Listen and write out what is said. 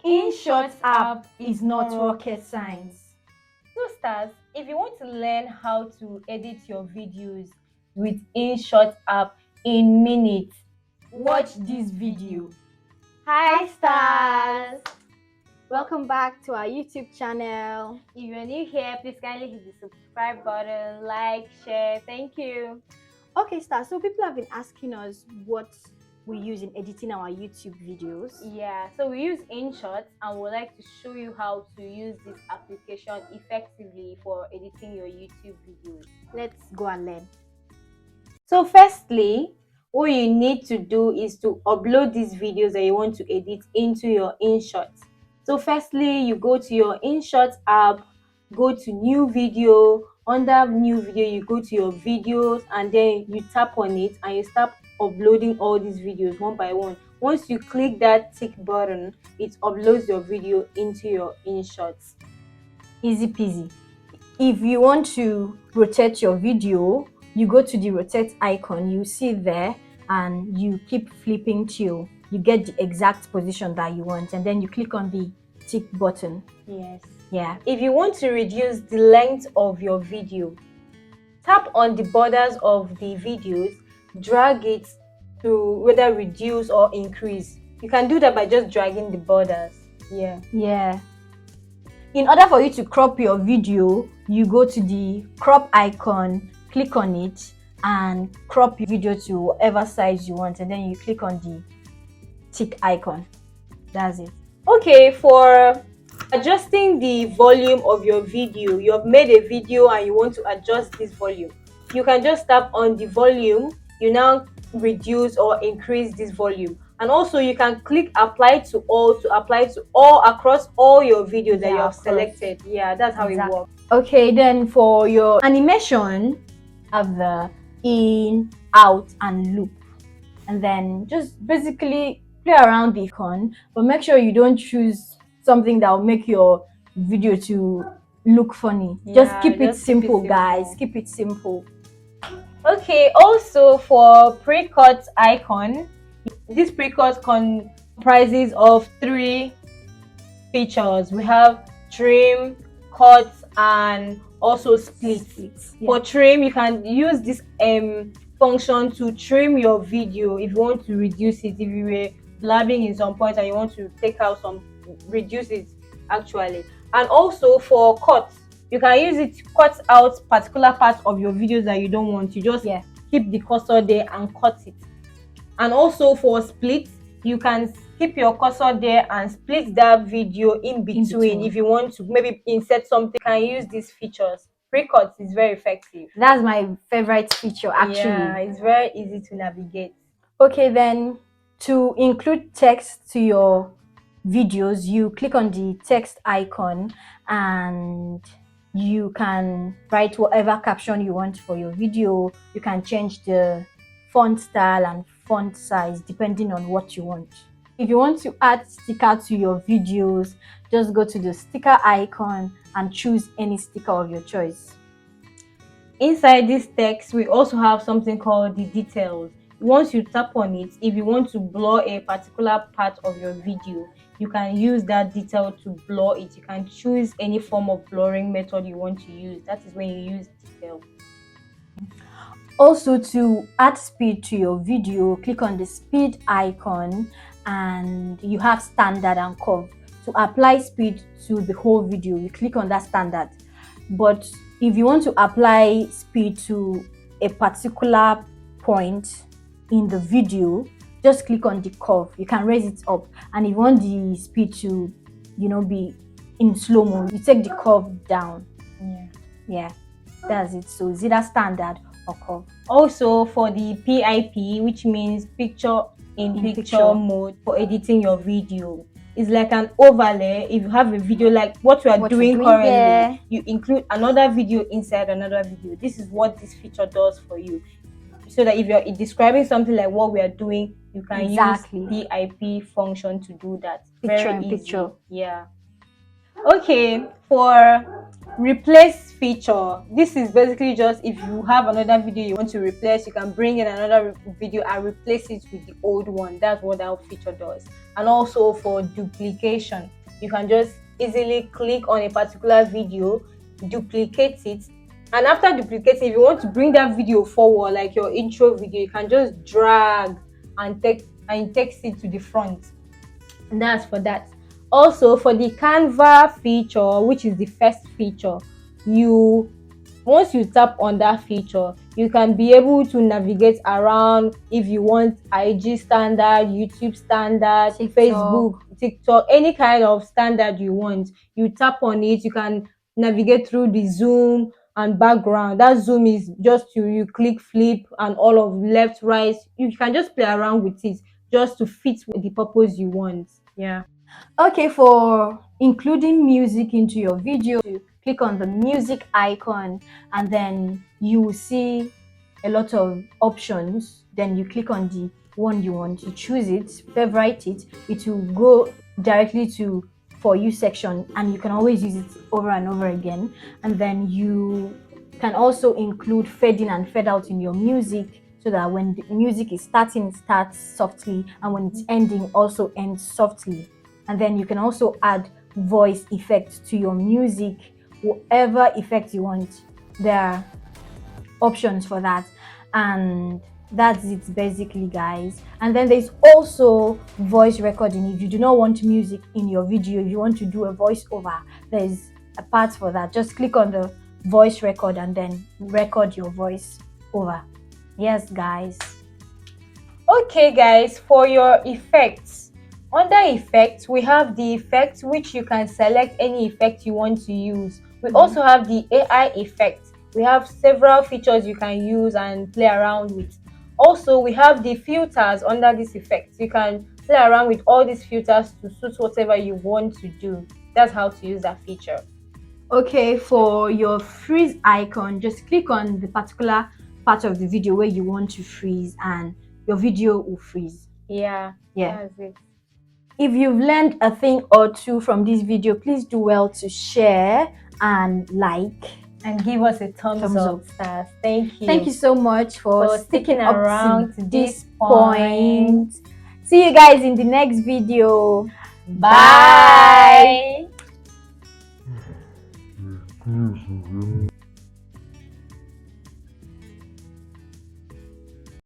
Inshot app is not rocket science. So stars, if you want to learn how to edit your videos with Inshot app in minutes, Watch this video. Hi stars! Welcome back to our YouTube channel. If you're new here, please kindly hit the subscribe button, like, share. Thank you. Okay, stars. So people have been asking us what we use in editing our YouTube videos. Yeah, so we use Inshot and we'd like to show you how to use this application effectively for editing your YouTube videos. Let's go and learn. So firstly, what you need to do is to upload these videos that you want to edit into your Inshot. So firstly, you go to your Inshot app, go to new video. Under new video, you go to your videos and then you tap on it and you start uploading all these videos one by one. Once you click that tick button, it uploads your video into your Inshot. Easy peasy. If you want to rotate your video, you go to the rotate icon, you see there, and you keep flipping till you get the exact position that you want, and then you click on the tick button. Yes. Yeah. If you want to reduce the length of your video, tap on the borders of the videos, drag it to whether reduce or increase. You can do that by just dragging the borders. Yeah. In order for you to crop your video, you go to the crop icon, click on it, and crop your video to whatever size you want, and then you click on the tick icon. That's it. Okay, for adjusting the volume of your video, you have made a video and you want to adjust this volume, you can just tap on the volume. You now reduce or increase this volume, and also you can click apply to all across all your videos that you have selected. Yeah, that's how it works. Okay, then for your animation, have the in, out, and loop, and then just basically play around the icon, but make sure you don't choose something that will make your video to look funny. Just keep it simple, guys. Keep it simple. Okay, also for pre-cut icon, this pre-cut comprises of 3 features. We have trim, cut, and also split. Yeah. For trim, you can use this function to trim your video if you want to reduce it. If you were blabbing in some point and you want to take out some, reduce it actually. And also for cut, you can use it to cut out particular parts of your videos that you don't want. You just keep the cursor there and cut it. And also for split, you can keep your cursor there and split that video in between. If you want to maybe insert something, you can use these features. Pre-cut is very effective. That's my favorite feature, actually. Yeah, it's very easy to navigate. Okay, then to include text to your videos, you click on the text icon and you can write whatever caption you want for your video. You can change the font style and font size depending on what you want. If you want to add sticker to your videos, just go to the sticker icon and choose any sticker of your choice. Inside this text, we also have something called the details. Once you tap on it, if you want to blur a particular part of your video, you can use that detail to blur it. You can choose any form of blurring method you want to use. That is when you use detail. Also, to add speed to your video, click on the speed icon and you have standard and curve. To apply speed to the whole video, you click on that standard. But if you want to apply speed to a particular point in the video, just click on the curve. You can raise it up, and if you want the speed to be in slow-mo, you take the curve down. Yeah, that's it. So it's either standard or curve. Also for the PIP, which means picture in picture mode, for editing your video, it's like an overlay. If you have a video like what we are doing currently, you include another video inside another video. This is what this feature does for you, so that if you're describing something like what we are doing, you can use PIP function to do that. Picture in picture. Yeah. Okay, for replace feature. This is basically just if you have another video you want to replace, you can bring in another video and replace it with the old one. That's what that feature does. And also for duplication, you can just easily click on a particular video, duplicate it, and after duplicating, if you want to bring that video forward, like your intro video, you can just drag and text it to the front. And that's for that. Also for the Canva feature, which is the first feature, you once you tap on that feature, you can be able to navigate around. If you want IG standard, YouTube standard, Facebook, TikTok, any kind of standard you want, you tap on it. You can navigate through the zoom and background. That zoom is just you click flip and all of left, right. You can just play around with it just to fit the purpose you want. Yeah. Okay, for including music into your video, click on the music icon and then you will see a lot of options. Then you click on the one you want, you choose it, favorite it, it will go directly to for you section and you can always use it over and over again. And then you can also include fade in and fade out in your music so that when the music is starting, it starts softly, and when it's ending, also ends softly. And then you can also add voice effects to your music, whatever effect you want. There are options for that, and that's it basically, guys. And then there's also voice recording. If you do not want music in your video, if you want to do a voiceover, there's a part for that. Just click on the voice record and then record your voice over. Yes, guys. Okay guys, for your effects, under effects we have the effect which you can select any effect you want to use. We also have the AI effect. We have several features you can use and play around with. Also we have the filters under this effect. You can play around with all these filters to suit whatever you want to do. That's how to use that feature. Okay, for your freeze icon, just click on the particular part of the video where you want to freeze and your video will freeze. Yeah, that's it. If you've learned a thing or two from this video, please do well to share and like and give us a thumbs up. Stars. Thank you. Thank you so much for sticking around to this point. See you guys in the next video. Bye.